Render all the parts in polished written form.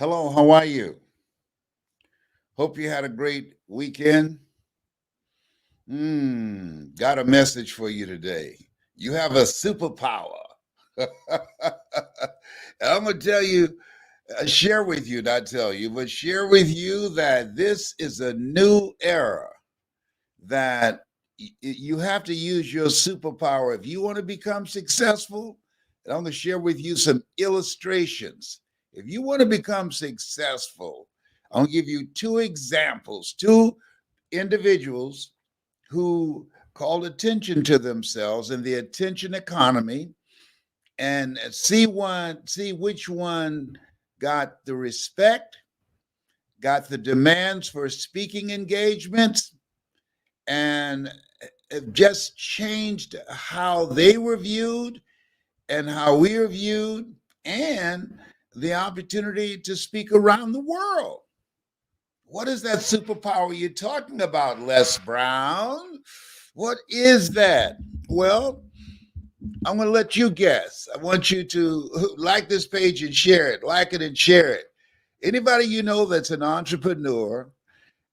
Hello, how are you? Hope you had a great weekend. Got a message for you today. You have a superpower. I'm going to tell you, share with you, not tell you, but share with you that this is a new era that you have to use your superpower. If you want to become successful, and I'm going to share with you some illustrations. If you want to become successful, I'm going to give you two examples, two individuals who called attention to themselves in the attention economy, and see which one got the respect, got the demands for speaking engagements, and it just changed how they were viewed and how we are viewed, and the opportunity to speak around the world. What is that superpower you're talking about, Les Brown? What is that? Well, I'm going to let you guess. I want you to like this page and share it, like it and share it. Anybody you know that's an entrepreneur,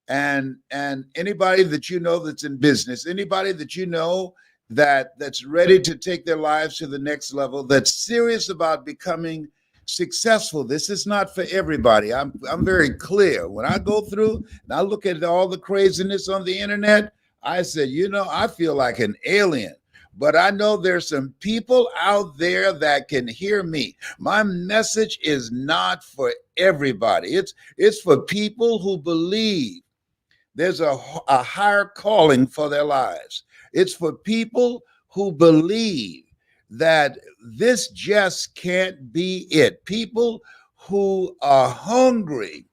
and anybody that you know that's in business, anybody that you know that's ready to take their lives to the next level, that's serious about becoming successful. This is not for everybody. I'm very clear. When I go through and I look at all the craziness on the internet, I said, I feel like an alien. But I know there's some people out there that can hear me. My message is not for everybody. It's for people who believe there's a higher calling for their lives. It's for people who believe that this just can't be it. People who are hungry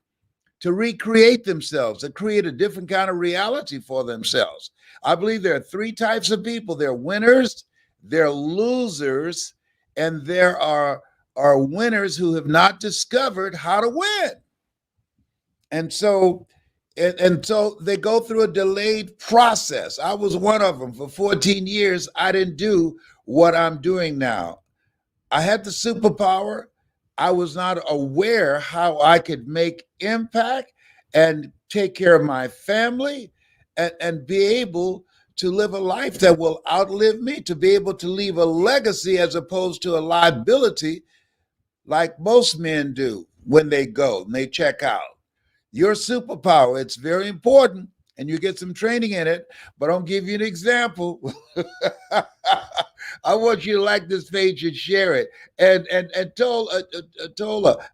to recreate themselves, to create a different kind of reality for themselves. I believe there are three types of people. There are winners, there are losers, and there are winners who have not discovered how to win. And so they go through a delayed process. I was one of them. For 14 years, I didn't do what I'm doing now. I had the superpower. I was not aware how I could make impact and take care of my family, and be able to live a life that will outlive me, to be able to leave a legacy as opposed to a liability like most men do when they go and they check out. Your superpower, it's very important, and you get some training in it, but I'll give you an example. I want you to like this page and share it. And Tola,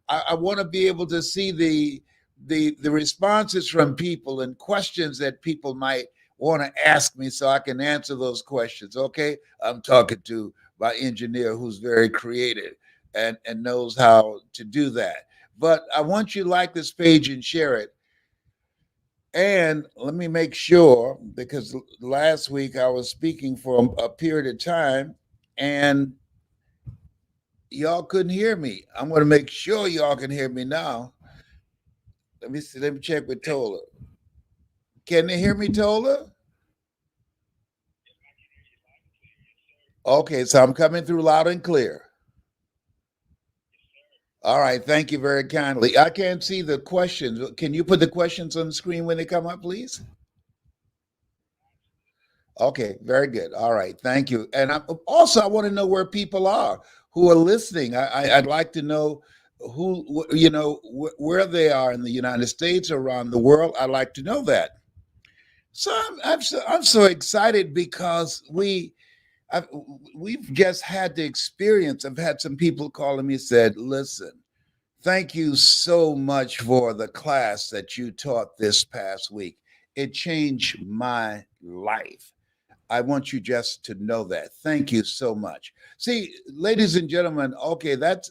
I want to be able to see the responses from people and questions that people might want to ask me so I can answer those questions. Okay. I'm talking to my engineer who's very creative and knows how to do that. But I want you to like this page and share it. And let me make sure, because last week I was speaking for a period of time and y'all couldn't hear me. I'm going to make sure y'all can hear me now. Let me see. Let me check with Tola. Can they hear me, Tola? Okay, so I'm coming through loud and clear. All right, thank you very kindly. I can't see the questions. Can you put the questions on the screen when they come up, please? Okay, very good. All right, thank you. And I want to know where people are who are listening. I'd like to know where they are in the United States or around the world. I'd like to know that. So I'm so excited because I've, we've just had the experience. I've had some people calling me, said, "Listen, thank you so much for the class that you taught this past week. It changed my life. I want you just to know that. Thank you so much." See, ladies and gentlemen, okay, that's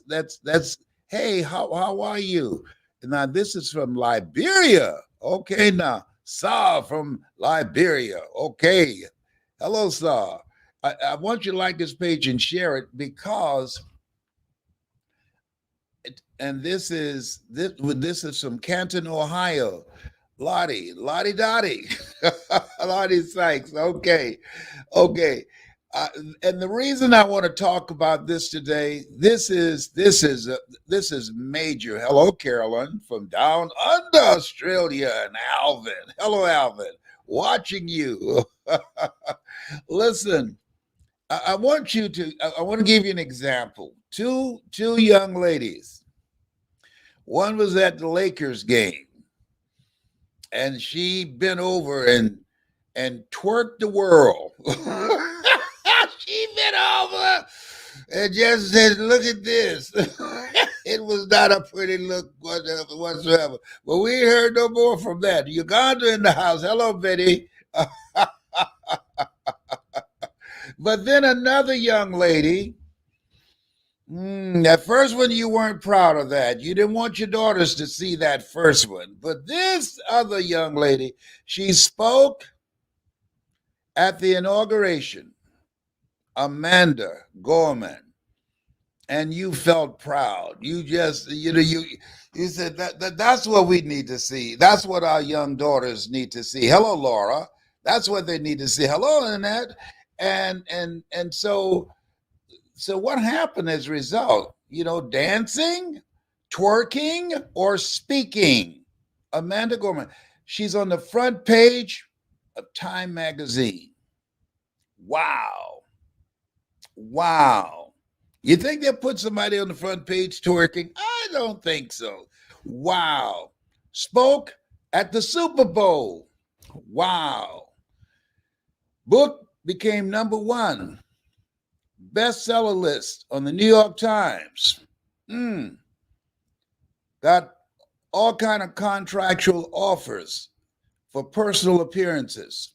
hey, how are you? Now this is from Liberia. Okay, now Saw from Liberia. Okay. Hello, Saw. I want you to like this page and share it because and this is from Canton, Ohio. Lottie Dottie. Lottie Sykes. Okay. Okay. Uh, and the reason I want to talk about this today, this is major. Hello, Carolyn from down under Australia, and Alvin. Hello, Alvin. Watching you. Listen, I want you to. I want to give you an example. Two young ladies. One was at the Lakers game, and she bent over and twerked the world. She bent over and just said, "Look at this." It was not a pretty look whatsoever. But we ain't heard no more from that. Uganda in the house. Hello, Betty. But then another young lady. That first one, you weren't proud of that. You didn't want your daughters to see that first one. But this other young lady, she spoke at the inauguration, Amanda Gorman, and you felt proud. You just, you said that's what we need to see. That's what our young daughters need to see. Hello, Laura. That's what they need to see. Hello, Annette. And so what happened as a result? Dancing, twerking, or speaking? Amanda Gorman. She's on the front page of Time magazine. Wow. Wow. You think they'll put somebody on the front page twerking? I don't think so. Wow. Spoke at the Super Bowl. Wow. Book became #1 bestseller list on the New York Times. Got all kind of contractual offers for personal appearances.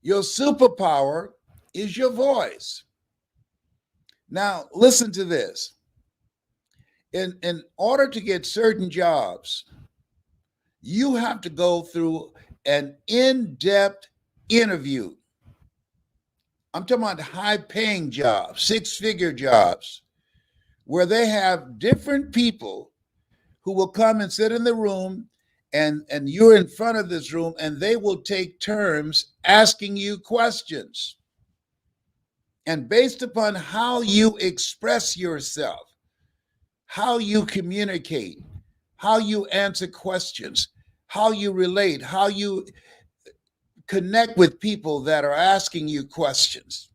Your superpower is your voice. Now, listen to this. In order to get certain jobs, you have to go through an in-depth interview. I'm talking about high-paying jobs, six-figure jobs, where they have different people who will come and sit in the room, and you're in front of this room, and they will take turns asking you questions. And based upon how you express yourself, how you communicate, how you answer questions, how you relate, how you connect with people that are asking you questions.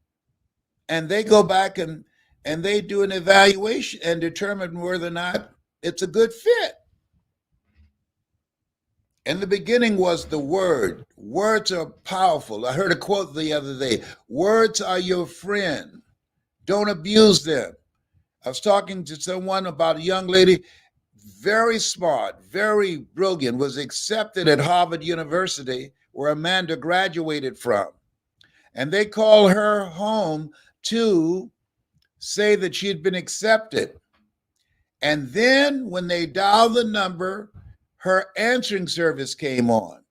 And they go back and they do an evaluation and determine whether or not it's a good fit. In the beginning was the word. Words are powerful. I heard a quote the other day. Words are your friend. Don't abuse them. I was talking to someone about a young lady, very smart, very brilliant, was accepted at Harvard University, where Amanda graduated from. And they called her home to say that she had been accepted. And then when they dialed the number, her answering service came on.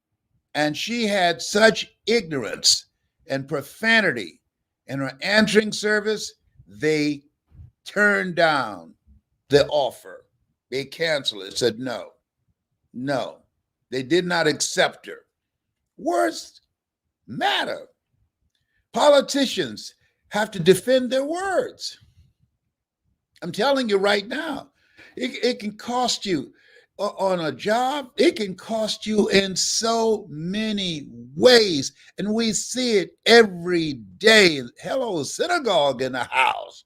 And she had such ignorance and profanity in her answering service, they turned down the offer. They canceled it, said no. They did not accept her. Words matter. Politicians have to defend their words. I'm telling you right now, it can cost you on a job. It can cost you in so many ways. And we see it every day. Hello, synagogue in the house.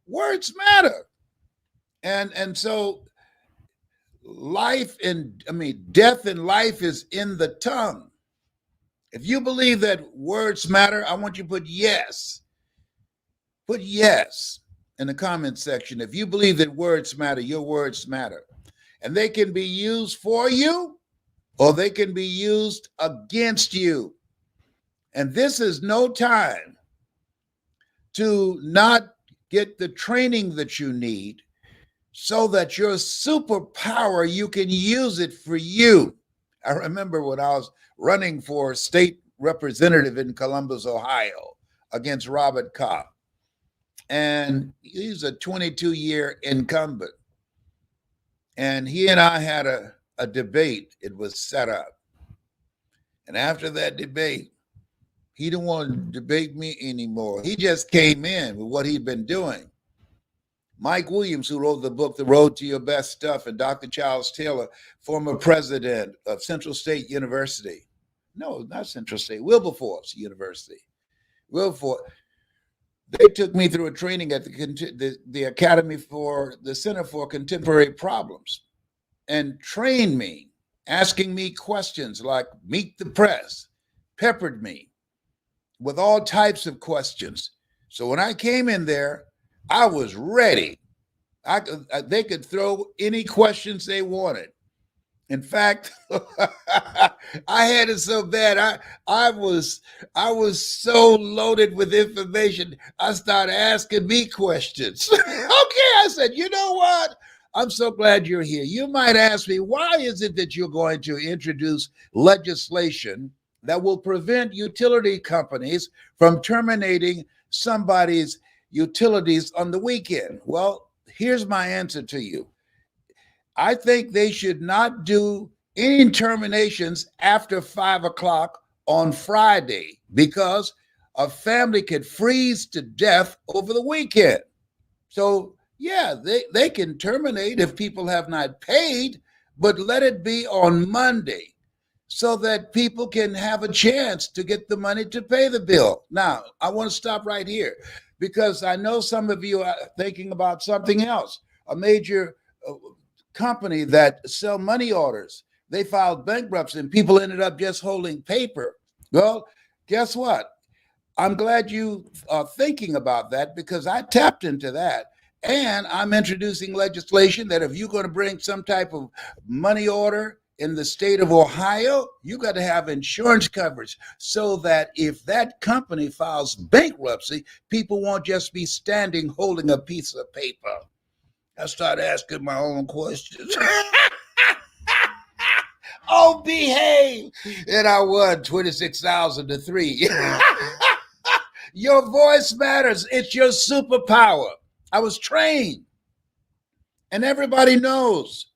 Words matter. And so death and life is in the tongue. If you believe that words matter, I want you to put yes. Put yes in the comment section. If you believe that words matter, your words matter. And they can be used for you or they can be used against you. And this is no time to not get the training that you need so that your superpower, you can use it for you. I remember when I was running for state representative in Columbus, Ohio, against Robert Kopp. And he's a 22-year incumbent. And he and I had a debate. It was set up. And after that debate, He didn't want to debate me anymore. He just came in with what he'd been doing. Mike Williams, who wrote the book, The Road to Your Best Stuff, and Dr. Charles Taylor, former president of Central State University. No, not Central State, Wilberforce University. Wilberforce. They took me through a training at the Academy for the Center for Contemporary Problems and trained me, asking me questions like meet the press, peppered me with all types of questions. So when I came in there, I was ready. They could throw any questions they wanted. In fact, I had it so bad. I was so loaded with information. I started asking me questions. Okay, I said, you know what? I'm so glad you're here. You might ask me, why is it that you're going to introduce legislation that will prevent utility companies from terminating somebody's utilities on the weekend? Well, here's my answer to you. I think they should not do any terminations after 5 o'clock on Friday because a family could freeze to death over the weekend. So, yeah, they can terminate if people have not paid, but let it be on Monday so that people can have a chance to get the money to pay the bill. Now, I want to stop right here because I know some of you are thinking about something else. A major company that sell money orders, they filed bankruptcy and people ended up just holding paper. Well, guess what? I'm glad you are thinking about that because I tapped into that. And I'm introducing legislation that if you're going to bring some type of money order in the state of Ohio, you got to have insurance coverage so that if that company files bankruptcy, people won't just be standing holding a piece of paper. I started asking my own questions. Oh, behave. And I won 26,000 to 3. Your voice matters. It's your superpower. I was trained. And everybody knows.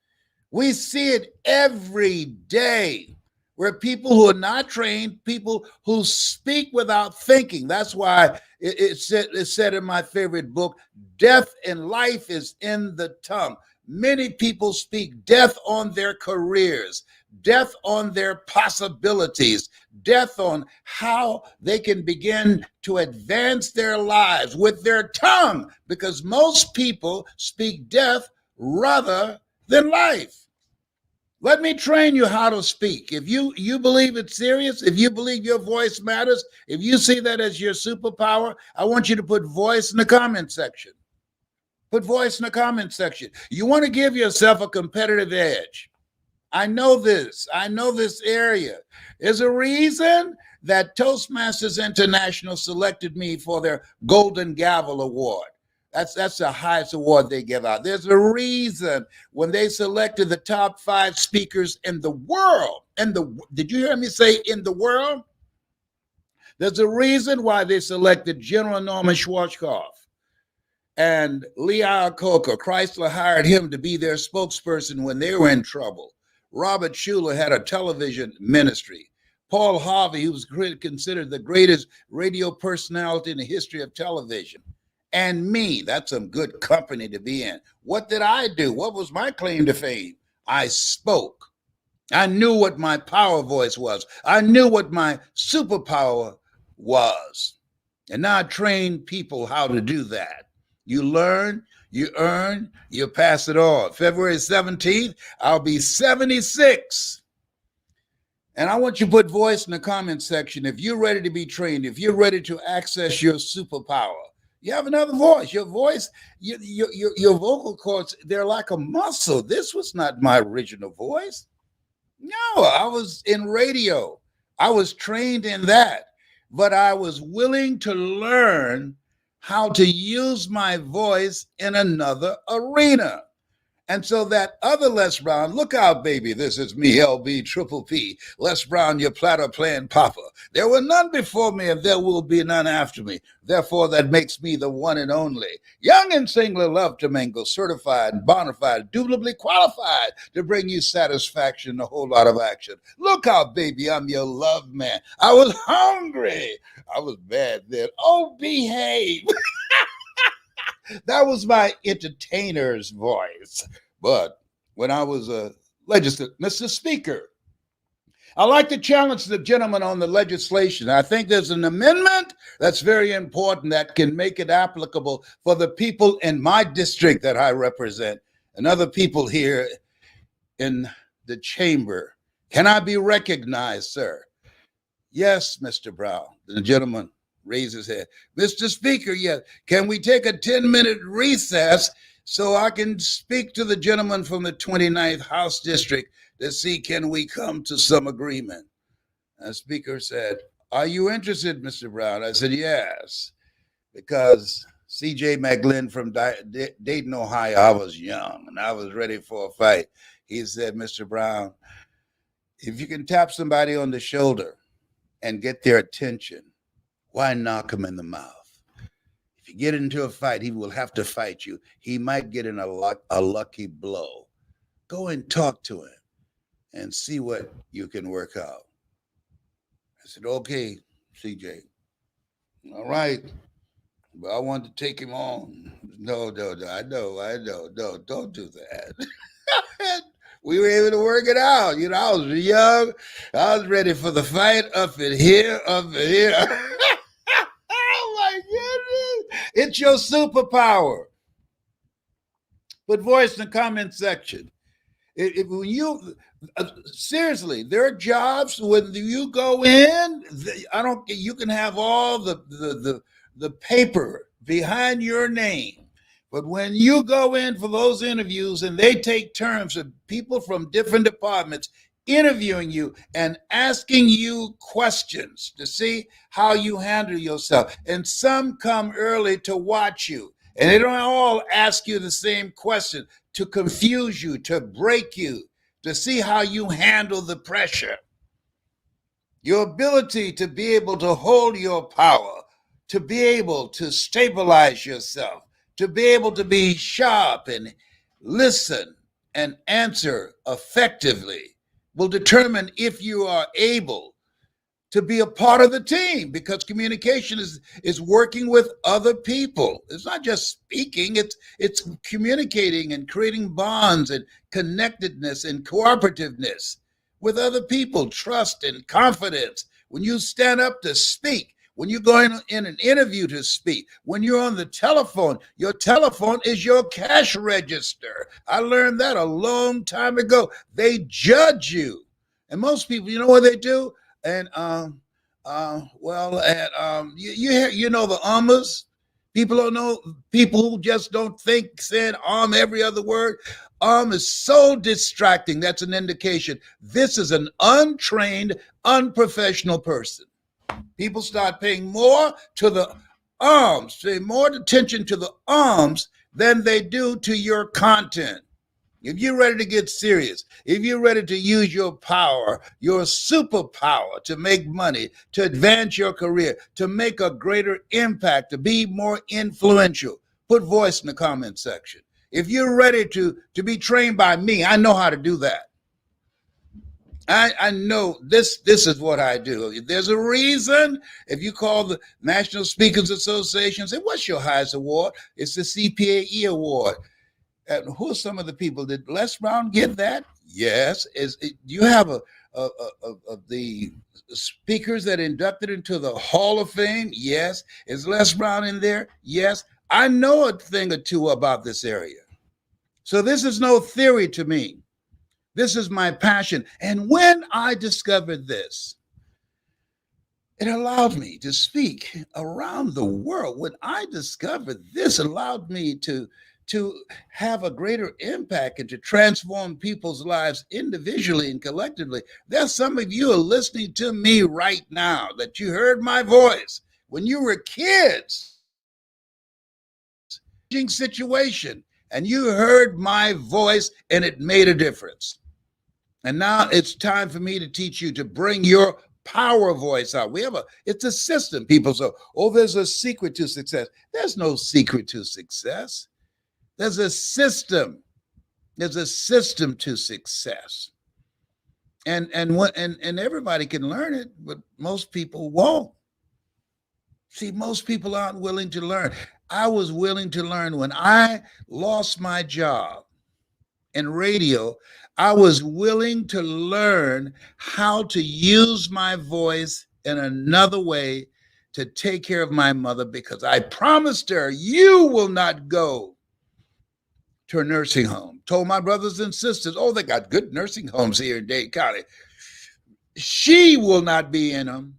We see it every day where people who are not trained, people who speak without thinking. That's why it's said in my favorite book, death in life is in the tongue. Many people speak death on their careers, death on their possibilities, death on how they can begin to advance their lives with their tongue, because most people speak death rather than life. Let me train you how to speak. If you believe it's serious, if you believe your voice matters, if you see that as your superpower, I want you to put voice in the comment section. Put voice in the comment section. You want to give yourself a competitive edge. I know this area. There's a reason that Toastmasters International selected me for their Golden Gavel Award. That's the highest award they give out. There's a reason when they selected the top 5 speakers in the world. Did you hear me say in the world? There's a reason why they selected General Norman Schwarzkopf and Lee Iacocca. Chrysler hired him to be their spokesperson when they were in trouble. Robert Schuller had a television ministry. Paul Harvey, who was considered the greatest radio personality in the history of television. And me, that's some good company to be in. What did I do? What was my claim to fame? I spoke. I knew what my power voice was. I knew what my superpower was. And now I train people how to do that. You learn, you earn, you pass it on. February 17th, I'll be 76. And I want you to put voice in the comment section if you're ready to be trained, if you're ready to access your superpower. You have another voice. Your voice, your vocal cords, they're like a muscle. This was not my original voice. No, I was in radio. I was trained in that. But I was willing to learn how to use my voice in another arena. And so that other Les Brown, look out, baby, this is me, LB Triple P. Les Brown, your platter playing papa. There were none before me, and there will be none after me. Therefore, that makes me the one and only. Young and singular, love to mingle, certified and bona fide, indubitably qualified to bring you satisfaction and a whole lot of action. Look out, baby, I'm your love man. I was hungry. I was bad then. Oh, behave. That was my entertainer's voice. But when I was a legislator, Mr. Speaker, I like to challenge the gentleman on the legislation. I think there's an amendment that's very important that can make it applicable for the people in my district that I represent and other people here in the chamber. Can I be recognized, sir? Yes, Mr. Brown. The gentleman raised his head. Mr. Speaker, yes. Can we take a 10-minute recess so I can speak to the gentleman from the 29th House District to see can we come to some agreement? And the Speaker said, are you interested, Mr. Brown? I said, yes, because C.J. McGlynn from Dayton, Ohio, I was young and I was ready for a fight. He said, Mr. Brown, if you can tap somebody on the shoulder and get their attention, why knock him in the mouth? If you get into a fight, he will have to fight you. He might get in a lucky blow. Go and talk to him and see what you can work out. I said, okay, CJ. All right. But I want to take him on. No, I know. No, don't do that. We were able to work it out. You know, I was young. I was ready for the fight up in here. Oh my goodness. It's your superpower. Put voice in the comment section. When you seriously, there are jobs when you go in, you can have all the paper behind your name. But when you go in for those interviews and they take turns of people from different departments interviewing you and asking you questions to see how you handle yourself. And some come early to watch you. And they don't all ask you the same question to confuse you, to break you, to see how you handle the pressure. Your ability to be able to hold your power, to be able to stabilize yourself, to be able to be sharp and listen and answer effectively will determine if you are able to be a part of the team, because communication is working with other people. It's not just speaking, it's communicating and creating bonds and connectedness and cooperativeness with other people, trust and confidence. When you stand up to speak, when you're going in an interview to speak, when you're on the telephone, your telephone is your cash register. I learned that a long time ago. They judge you. And most people, you know what they do? And you know the ummers. People don't know. People who just don't think, saying every other word. Is so distracting. That's an indication this is an untrained, unprofessional person. People start paying more to the pay more attention to the than they do to your content. If you're ready to get serious, if you're ready to use your power, your superpower to make money, to advance your career, to make a greater impact, to be more influential, put voice in the comment section. If you're ready to be trained by me, I know how to do that. I know this is what I do. There's a reason. If you call the National Speakers Association and say, what's your highest award? It's the CPAE award. And who are some of the people? Did Les Brown get that? Yes. You have the speakers that inducted into the Hall of Fame? Yes. Is Les Brown in there? Yes. I know a thing or two about this area. So this is no theory to me. This is my passion. And when I discovered this, it allowed me to speak around the world. When I discovered this, allowed me to have a greater impact and to transform people's lives individually and collectively. There's some of you are listening to me right now that you heard my voice when you were kids. Situation. and you heard my voice and it made a difference. And now it's time for me to teach you to bring your power voice out. It's a system. People say, oh, there's a secret to success. There's no secret to success. There's a system. There's a system to success. And everybody can learn it, but most people won't. See, most people aren't willing to learn. I was willing to learn when I lost my job in radio. I was willing to learn how to use my voice in another way to take care of my mother, because I promised her, you will not go to a nursing home. Told my brothers and sisters, oh, they got good nursing homes here in Dade County. She will not be in them.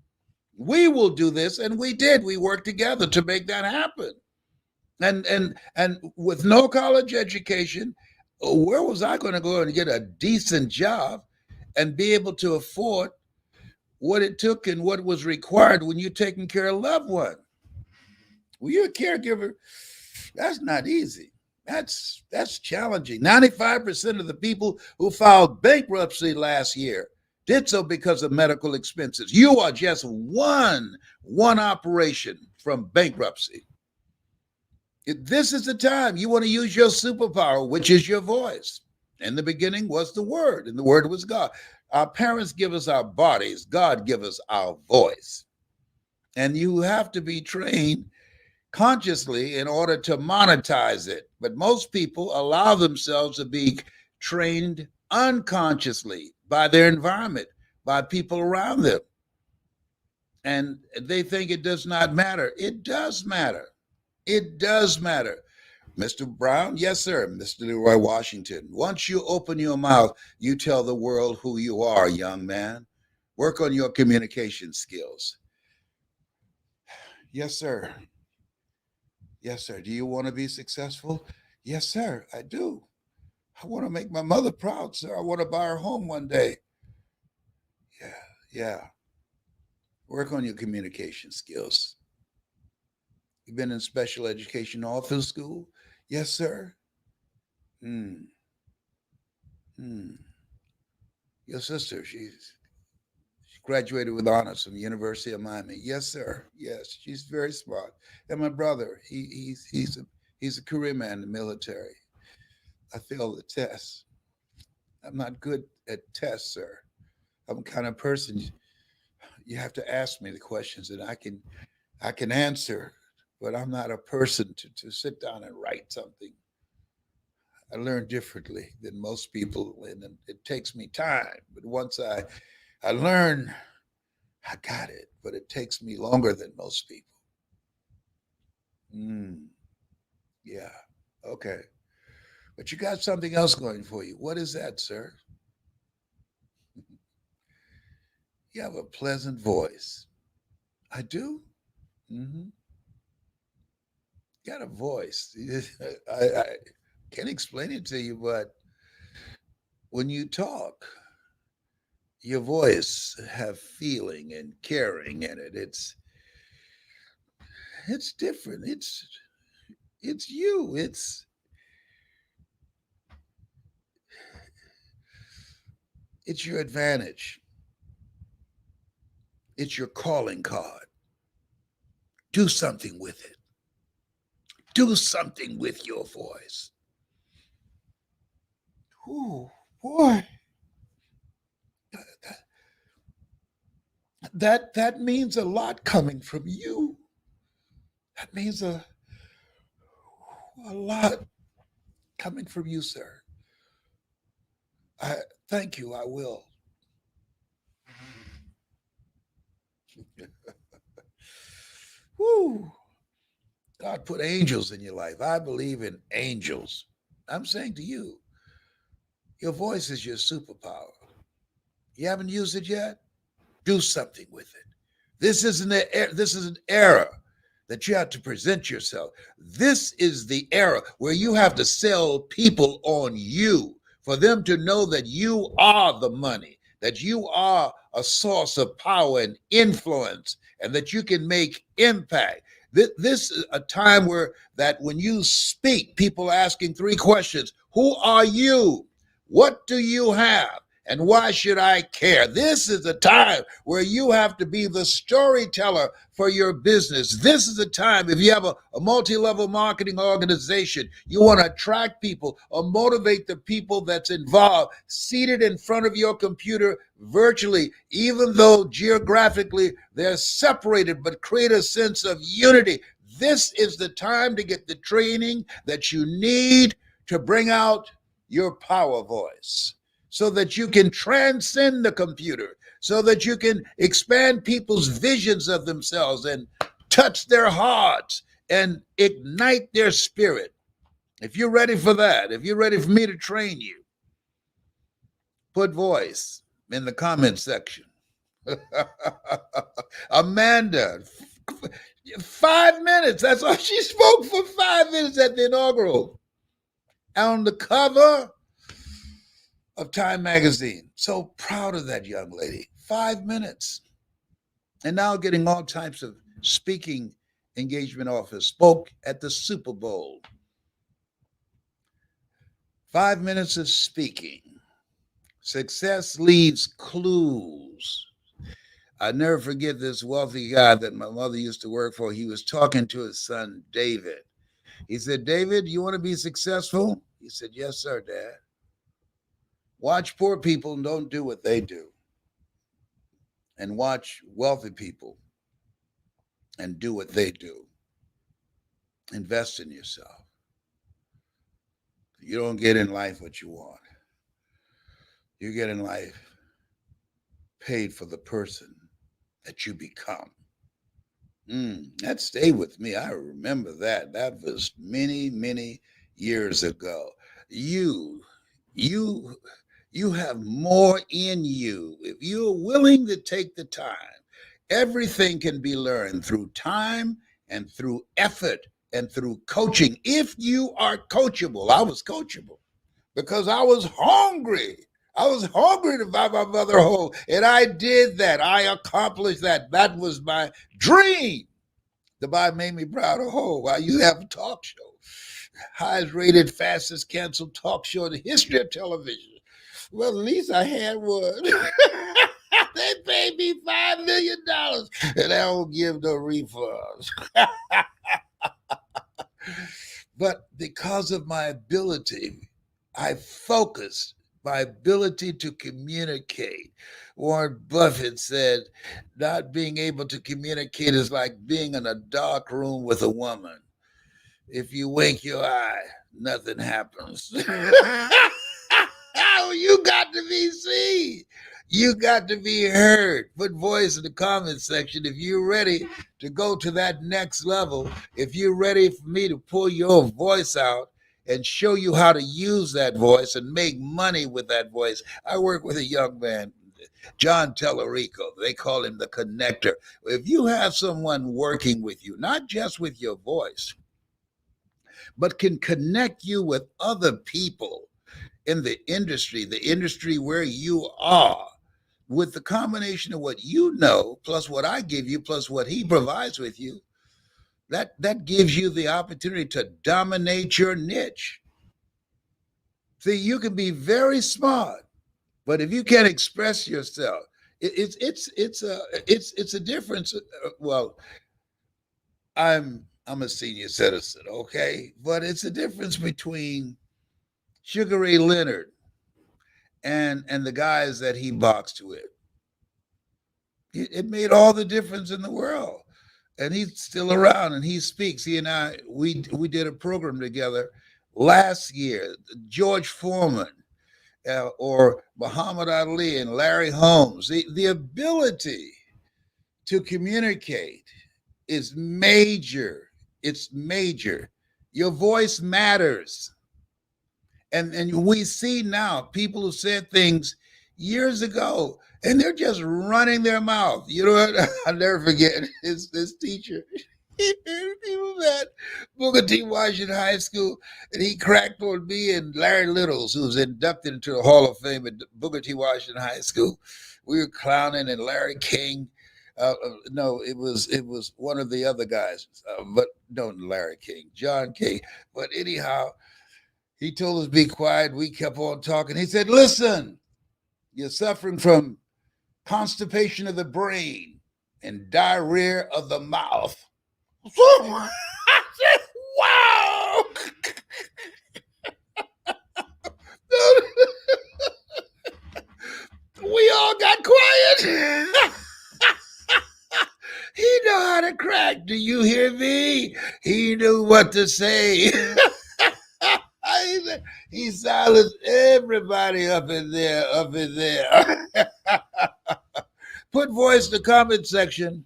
We will do this. And we did. We worked together to make that happen. And with no college education, where was I going to go and get a decent job and be able to afford what it took and what was required when you're taking care of a loved one? Well, you're a caregiver. That's not easy. That's challenging. 95% of the people who filed bankruptcy last year did so because of medical expenses. You are just one operation from bankruptcy. This is the time you want to use your superpower, which is your voice. In the beginning was the Word, and the Word was God. Our parents give us our bodies. God give us our voice. And you have to be trained consciously in order to monetize it. But most people allow themselves to be trained unconsciously by their environment, by people around them. And they think it does not matter. It does matter. It does matter. Mr. Brown, yes, sir. Mr. Leroy Washington, once you open your mouth, you tell the world who you are, young man. Work on your communication skills. Yes, sir. Yes, sir. Do you want to be successful? Yes, sir, I do. I want to make my mother proud, sir. I want to buy her home one day. Yeah. Work on your communication skills. You've been in special education all through school? Yes, sir. Your sister, she graduated with honors from the University of Miami. Yes, sir. Yes, she's very smart. And my brother, he's a career man in the military. I failed the test. I'm not good at tests, sir. I'm the kind of person you have to ask me the questions and I can answer, but I'm not a person to sit down and write something. I learn differently than most people, and it takes me time. But once I learn, I got it. But it takes me longer than most people. Yeah. Okay. But you got something else going for you. What is that, sir? You have a pleasant voice. I do? Mm-hmm. You got a voice. I can't explain it to you, but when you talk, your voice have feeling and caring in it. It's different. It's you. It's your advantage. It's your calling card. Do something with it. Do something with your voice. Ooh, boy. That means a lot coming from you. That means a lot coming from you, sir. I thank you. I will. Woo. God put angels in your life. I believe in angels. I'm saying to you, your voice is your superpower. You haven't used it yet? Do something with it. This is an era that you have to present yourself. This is the era where you have to sell people on you for them to know that you are the money, that you are a source of power and influence, and that you can make impact. This is a time where that when you speak, people asking three questions. Who are you? What do you have? And why should I care? This is a time where you have to be the storyteller for your business. This is a time, if you have a multi-level marketing organization, you want to attract people or motivate the people that's involved, seated in front of your computer virtually, even though geographically they're separated, but create a sense of unity. This is the time to get the training that you need to bring out your power voice, so that you can transcend the computer, so that you can expand people's visions of themselves and touch their hearts and ignite their spirit. If you're ready for that, if you're ready for me to train you, put voice in the comment section. Amanda, 5 minutes. That's all she spoke for, 5 minutes at the inaugural on the cover of Time magazine. So proud of that young lady. 5 minutes. And now getting all types of speaking engagement offers. Spoke at the Super Bowl. 5 minutes of speaking. Success leaves clues. I never forget this wealthy guy that my mother used to work for. He was talking to his son, David. He said, David, you want to be successful? He said, yes, sir, Dad. Watch poor people and don't do what they do. And watch wealthy people and do what they do. Invest in yourself. You don't get in life what you want. You get in life paid for the person that you become. That stayed with me. I remember that. That was many, many years ago. You have more in you. If you're willing to take the time, everything can be learned through time and through effort and through coaching. If you are coachable, I was coachable because I was hungry. I was hungry to buy my mother whole, and I did that. I accomplished that. That was my dream. To buy Made Me Proud of Whole. I used to have a talk show. Highest rated, fastest canceled talk show in the history of television. Well, at least I had one. They paid me $5 million, and I don't give no refunds. But because of my ability, I focused my ability to communicate. Warren Buffett said, not being able to communicate is like being in a dark room with a woman. If you wink your eye, nothing happens. You got to be seen. You got to be heard. Put voice in the comment section if you're ready to go to that next level. If you're ready for me to pull your voice out and show you how to use that voice and make money with that voice. I work with a young man, John Tellerico. They call him the connector. If you have someone working with you, not just with your voice, but can connect you with other people in the industry where you are, with the combination of what you know, plus what I give you, plus what he provides with you, that gives you the opportunity to dominate your niche. See, you can be very smart, but if you can't express yourself, it's a difference. Well, I'm a senior citizen, okay, but it's a difference between Sugar Ray Leonard and the guys that he boxed with. It made all the difference in the world. And he's still around and he speaks. He and I, we did a program together last year. George Foreman or Muhammad Ali and Larry Holmes. The ability to communicate is major. It's major. Your voice matters. And we see now people who said things years ago, and they're just running their mouth. You know what? I'll never forget this teacher. He was at Booker T. Washington High School, and he cracked on me and Larry Littles, who was inducted into the Hall of Fame at Booker T. Washington High School. We were clowning, and Larry King No, it was one of the other guys, but no, Larry King, John King. But anyhow, he told us to be quiet. We kept on talking. He said, "Listen, you're suffering from constipation of the brain and diarrhea of the mouth." I said, "Wow." We all got quiet. He know how to crack. Do you hear me? He knew what to say. He silenced everybody up in there, up in there. Put voice in the comment section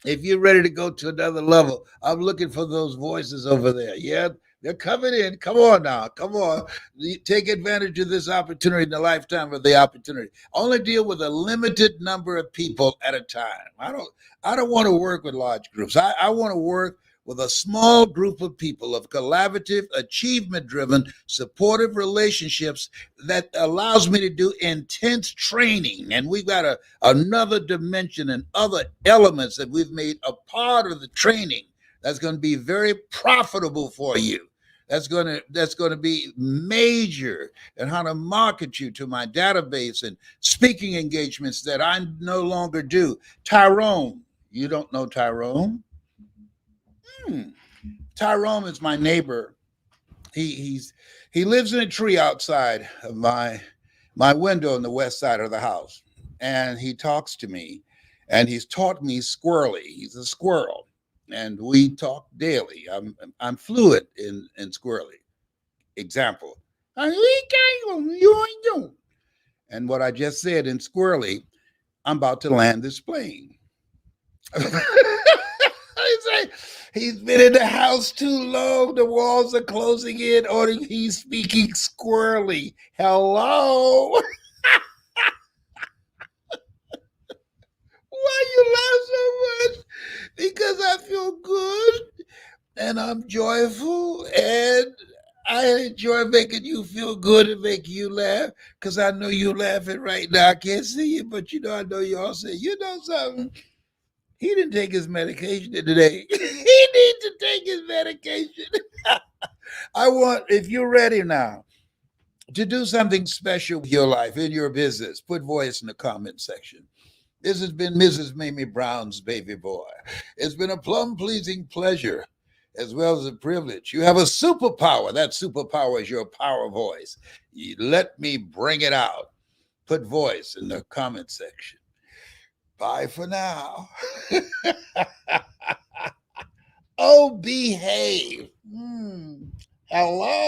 if you're ready to go to another level. I'm looking for those voices over there. Yeah, they're coming in. Come on now. Come on. Take advantage of this opportunity in the lifetime of the opportunity. Only deal with a limited number of people at a time. I don't want to work with large groups. I want to work with a small group of people of collaborative, achievement driven, supportive relationships that allows me to do intense training. And we've got another dimension and other elements that we've made a part of the training that's going to be very profitable for you. That's going to be major in how to market you to my database and speaking engagements that I no longer do. Tyrone, you don't know Tyrone? Tyrone is my neighbor. He lives in a tree outside of my window on the west side of the house, and he talks to me, and he's taught me squirrely. He's a squirrel, and we talk daily. I'm fluent in squirrely. Example, and what I just said in squirrely, I'm about to land this plane. He's been in the house too long. The walls are closing in, or he's speaking squirrely. Hello. Why you laugh so much? Because I feel good and I'm joyful and I enjoy making you feel good and make you laugh because I know you're laughing right now. I can't see you, but I know you all say, you know something? He didn't take his medication today. He needs to take his medication. If you're ready now to do something special with your life, in your business, put voice in the comment section. This has been Mrs. Mamie Brown's baby boy. It's been a plum pleasing pleasure as well as a privilege. You have a superpower. That superpower is your power voice. Let me bring it out. Put voice in the comment section. Bye for now. Oh, behave. Hello.